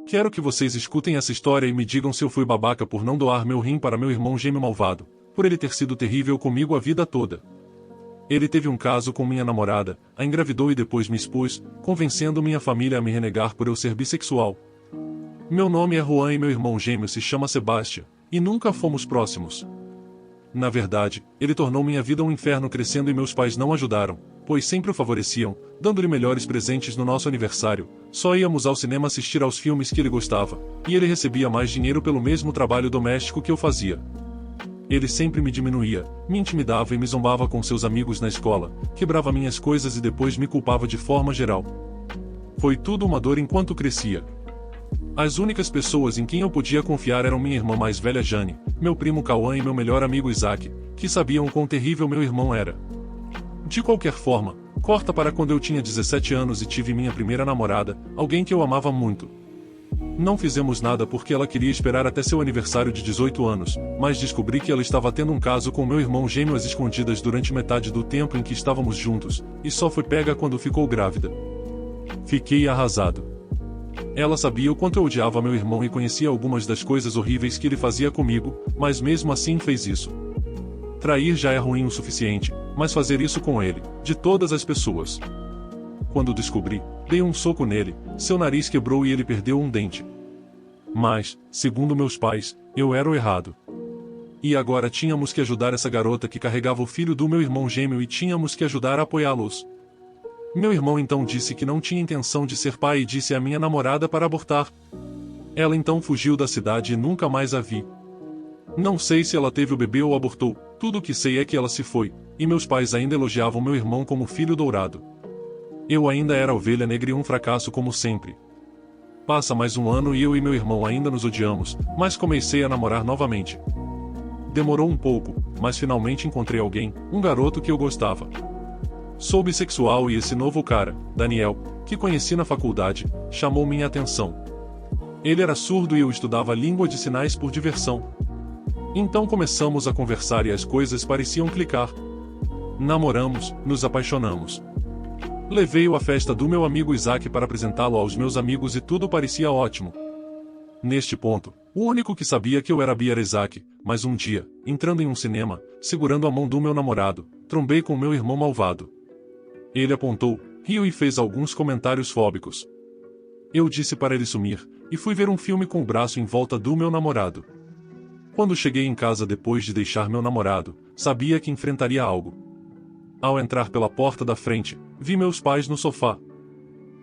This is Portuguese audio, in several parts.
Quero que vocês escutem essa história e me digam se eu fui babaca por não doar meu rim para meu irmão gêmeo malvado, por ele ter sido terrível comigo a vida toda. Ele teve um caso com minha namorada, a engravidou e depois me expôs, convencendo minha família a me renegar por eu ser bissexual. Meu nome é Juan e meu irmão gêmeo se chama Sebastião, e nunca fomos próximos. Na verdade, ele tornou minha vida um inferno crescendo e meus pais não ajudaram, pois sempre o favoreciam, dando-lhe melhores presentes no nosso aniversário, só íamos ao cinema assistir aos filmes que ele gostava, e ele recebia mais dinheiro pelo mesmo trabalho doméstico que eu fazia. Ele sempre me diminuía, me intimidava e me zombava com seus amigos na escola, quebrava minhas coisas e depois me culpava de forma geral. Foi tudo uma dor enquanto crescia. As únicas pessoas em quem eu podia confiar eram minha irmã mais velha Jane, meu primo Cauã e meu melhor amigo Isaac, que sabiam quão terrível meu irmão era. De qualquer forma, corta para quando eu tinha 17 anos e tive minha primeira namorada, alguém que eu amava muito. Não fizemos nada porque ela queria esperar até seu aniversário de 18 anos, mas descobri que ela estava tendo um caso com meu irmão gêmeo às escondidas durante metade do tempo em que estávamos juntos, e só foi pega quando ficou grávida. Fiquei arrasado. Ela sabia o quanto eu odiava meu irmão e conhecia algumas das coisas horríveis que ele fazia comigo, mas mesmo assim fez isso. Trair já é ruim o suficiente, mas fazer isso com ele, de todas as pessoas. Quando descobri, dei um soco nele, seu nariz quebrou e ele perdeu um dente. Mas, segundo meus pais, eu era o errado. E agora tínhamos que ajudar essa garota que carregava o filho do meu irmão gêmeo e tínhamos que ajudar a apoiá-los. Meu irmão então disse que não tinha intenção de ser pai e disse à minha namorada para abortar. Ela então fugiu da cidade e nunca mais a vi. Não sei se ela teve o bebê ou abortou, tudo o que sei é que ela se foi, e meus pais ainda elogiavam meu irmão como filho dourado. Eu ainda era a ovelha negra e um fracasso como sempre. Passa mais um ano e eu e meu irmão ainda nos odiamos, mas comecei a namorar novamente. Demorou um pouco, mas finalmente encontrei alguém, um garoto que eu gostava. Sou bissexual e esse novo cara, Daniel, que conheci na faculdade, chamou minha atenção. Ele era surdo e eu estudava língua de sinais por diversão. Então começamos a conversar e as coisas pareciam clicar. Namoramos, nos apaixonamos. Levei-o à festa do meu amigo Isaac para apresentá-lo aos meus amigos e tudo parecia ótimo. Neste ponto, o único que sabia que eu era bi era Isaac, mas um dia, entrando em um cinema, segurando a mão do meu namorado, trombei com meu irmão malvado. Ele apontou, riu e fez alguns comentários fóbicos. Eu disse para ele sumir, e fui ver um filme com o braço em volta do meu namorado. Quando cheguei em casa depois de deixar meu namorado, sabia que enfrentaria algo. Ao entrar pela porta da frente, vi meus pais no sofá.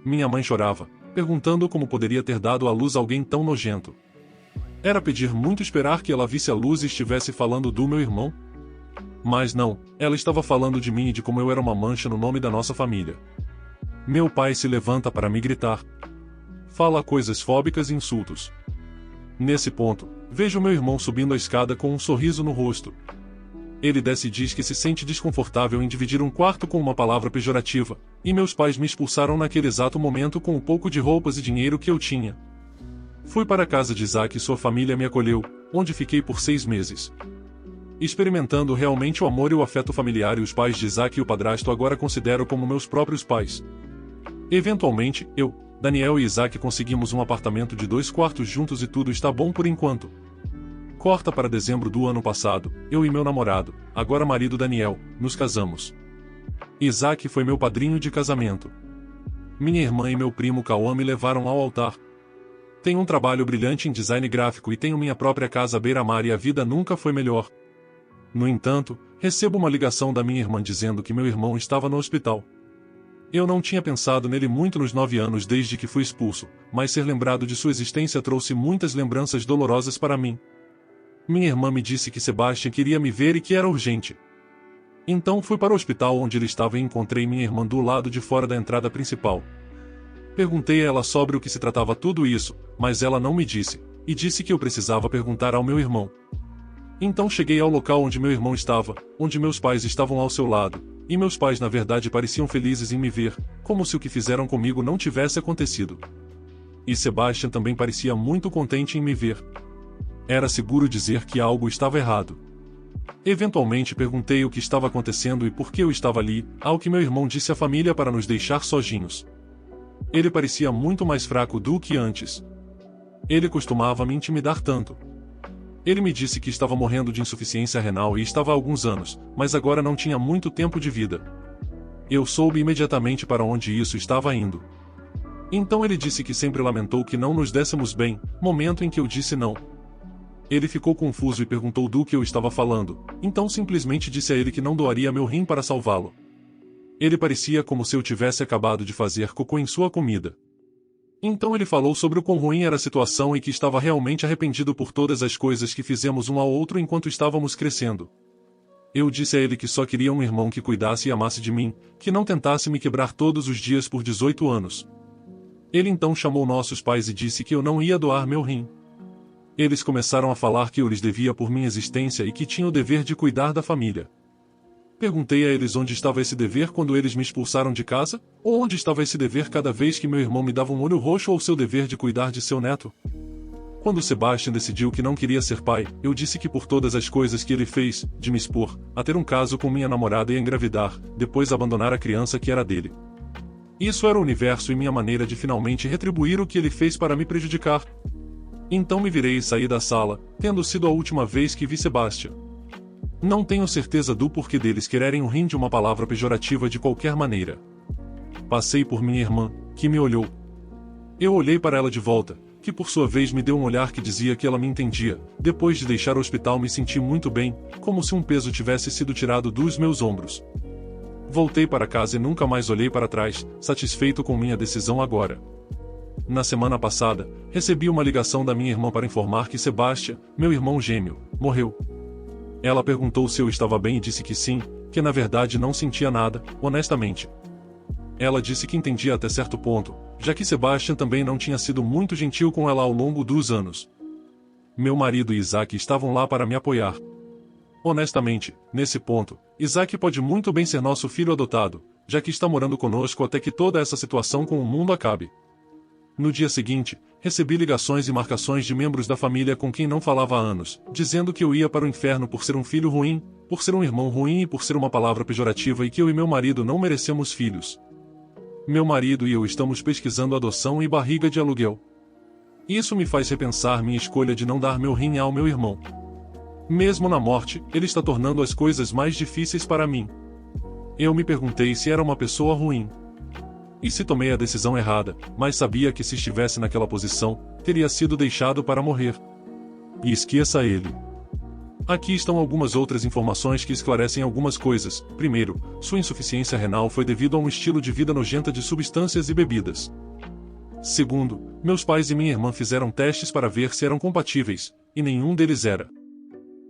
Minha mãe chorava, perguntando como poderia ter dado à luz alguém tão nojento. Era pedir muito esperar que ela visse a luz e estivesse falando do meu irmão? Mas não, ela estava falando de mim e de como eu era uma mancha no nome da nossa família. Meu pai se levanta para me gritar. Fala coisas fóbicas e insultos. Nesse ponto, vejo meu irmão subindo a escada com um sorriso no rosto. Ele desce e diz que se sente desconfortável em dividir um quarto com uma palavra pejorativa, e meus pais me expulsaram naquele exato momento com o pouco de roupas e dinheiro que eu tinha. Fui para a casa de Isaac e sua família me acolheu, onde fiquei por 6 meses. Experimentando realmente o amor e o afeto familiar e os pais de Isaac e o padrasto agora considero como meus próprios pais. Eventualmente, eu, Daniel e Isaac conseguimos um apartamento de 2 quartos juntos e tudo está bom por enquanto. Corta para dezembro do ano passado, eu e meu namorado, agora marido Daniel, nos casamos. Isaac foi meu padrinho de casamento. Minha irmã e meu primo Cauã me levaram ao altar. Tenho um trabalho brilhante em design gráfico e tenho minha própria casa à beira-mar e a vida nunca foi melhor. No entanto, recebo uma ligação da minha irmã dizendo que meu irmão estava no hospital. Eu não tinha pensado nele muito nos 9 anos desde que fui expulso, mas ser lembrado de sua existência trouxe muitas lembranças dolorosas para mim. Minha irmã me disse que Sebastião queria me ver e que era urgente. Então fui para o hospital onde ele estava e encontrei minha irmã do lado de fora da entrada principal. Perguntei a ela sobre o que se tratava tudo isso, mas ela não me disse, e disse que eu precisava perguntar ao meu irmão. Então cheguei ao local onde meu irmão estava, onde meus pais estavam ao seu lado, e meus pais na verdade pareciam felizes em me ver, como se o que fizeram comigo não tivesse acontecido. E Sebastião também parecia muito contente em me ver. Era seguro dizer que algo estava errado. Eventualmente perguntei o que estava acontecendo e por que eu estava ali, ao que meu irmão disse à família para nos deixar sozinhos. Ele parecia muito mais fraco do que antes. Ele costumava me intimidar tanto. Ele me disse que estava morrendo de insuficiência renal e estava há alguns anos, mas agora não tinha muito tempo de vida. Eu soube imediatamente para onde isso estava indo. Então ele disse que sempre lamentou que não nos dessemos bem, momento em que eu disse não. Ele ficou confuso e perguntou do que eu estava falando, então simplesmente disse a ele que não doaria meu rim para salvá-lo. Ele parecia como se eu tivesse acabado de fazer cocô em sua comida. Então ele falou sobre o quão ruim era a situação e que estava realmente arrependido por todas as coisas que fizemos um ao outro enquanto estávamos crescendo. Eu disse a ele que só queria um irmão que cuidasse e amasse de mim, que não tentasse me quebrar todos os dias por 18 anos. Ele então chamou nossos pais e disse que eu não ia doar meu rim. Eles começaram a falar que eu lhes devia por minha existência e que tinha o dever de cuidar da família. Perguntei a eles onde estava esse dever quando eles me expulsaram de casa, ou onde estava esse dever cada vez que meu irmão me dava um olho roxo ou seu dever de cuidar de seu neto. Quando Sebastian decidiu que não queria ser pai, eu disse que por todas as coisas que ele fez, de me expor, a ter um caso com minha namorada e a engravidar, depois abandonar a criança que era dele. Isso era o universo e minha maneira de finalmente retribuir o que ele fez para me prejudicar. Então me virei e saí da sala, tendo sido a última vez que vi Sebastian. Não tenho certeza do porquê deles quererem um rim de uma palavra pejorativa de qualquer maneira. Passei por minha irmã, que me olhou. Eu olhei para ela de volta, que por sua vez me deu um olhar que dizia que ela me entendia. Depois de deixar o hospital me senti muito bem, como se um peso tivesse sido tirado dos meus ombros. Voltei para casa e nunca mais olhei para trás, satisfeito com minha decisão agora. Na semana passada, recebi uma ligação da minha irmã para informar que Sebastian, meu irmão gêmeo, morreu. Ela perguntou se eu estava bem e disse que sim, que na verdade não sentia nada, honestamente. Ela disse que entendia até certo ponto, já que Sebastian também não tinha sido muito gentil com ela ao longo dos anos. Meu marido e Isaac estavam lá para me apoiar. Honestamente, nesse ponto, Isaac pode muito bem ser nosso filho adotado, já que está morando conosco até que toda essa situação com o mundo acabe. No dia seguinte, recebi ligações e marcações de membros da família com quem não falava há anos, dizendo que eu ia para o inferno por ser um filho ruim, por ser um irmão ruim e por ser uma palavra pejorativa e que eu e meu marido não merecemos filhos. Meu marido e eu estamos pesquisando adoção e barriga de aluguel. Isso me faz repensar minha escolha de não dar meu rim ao meu irmão. Mesmo na morte, ele está tornando as coisas mais difíceis para mim. Eu me perguntei se era uma pessoa ruim. E se tomei a decisão errada, mas sabia que se estivesse naquela posição, teria sido deixado para morrer. E esqueça ele. Aqui estão algumas outras informações que esclarecem algumas coisas. Primeiro, sua insuficiência renal foi devido a um estilo de vida nojenta de substâncias e bebidas. Segundo, meus pais e minha irmã fizeram testes para ver se eram compatíveis, e nenhum deles era.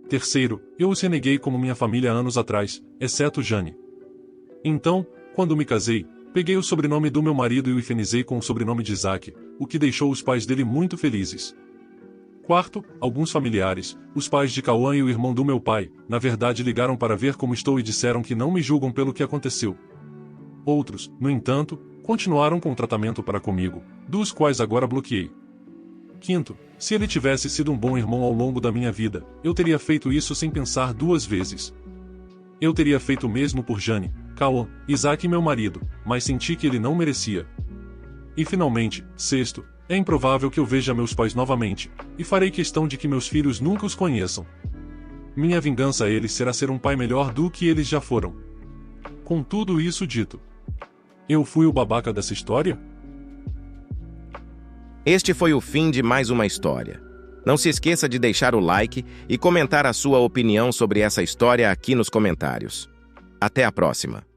Terceiro, eu os reneguei como minha família anos atrás, exceto Jane. Então, quando me casei, peguei o sobrenome do meu marido e o infernizei com o sobrenome de Isaac, o que deixou os pais dele muito felizes. Quarto, alguns familiares, os pais de Cauã e o irmão do meu pai, na verdade ligaram para ver como estou e disseram que não me julgam pelo que aconteceu. Outros, no entanto, continuaram com o tratamento para comigo, dos quais agora bloqueei. Quinto, se ele tivesse sido um bom irmão ao longo da minha vida, eu teria feito isso sem pensar duas vezes. Eu teria feito o mesmo por Jane, Cauã, Isaac e meu marido, mas senti que ele não merecia. E finalmente, sexto, é improvável que eu veja meus pais novamente, e farei questão de que meus filhos nunca os conheçam. Minha vingança a eles será ser um pai melhor do que eles já foram. Com tudo isso dito, eu fui o babaca dessa história? Este foi o fim de mais uma história. Não se esqueça de deixar o like e comentar a sua opinião sobre essa história aqui nos comentários. Até a próxima!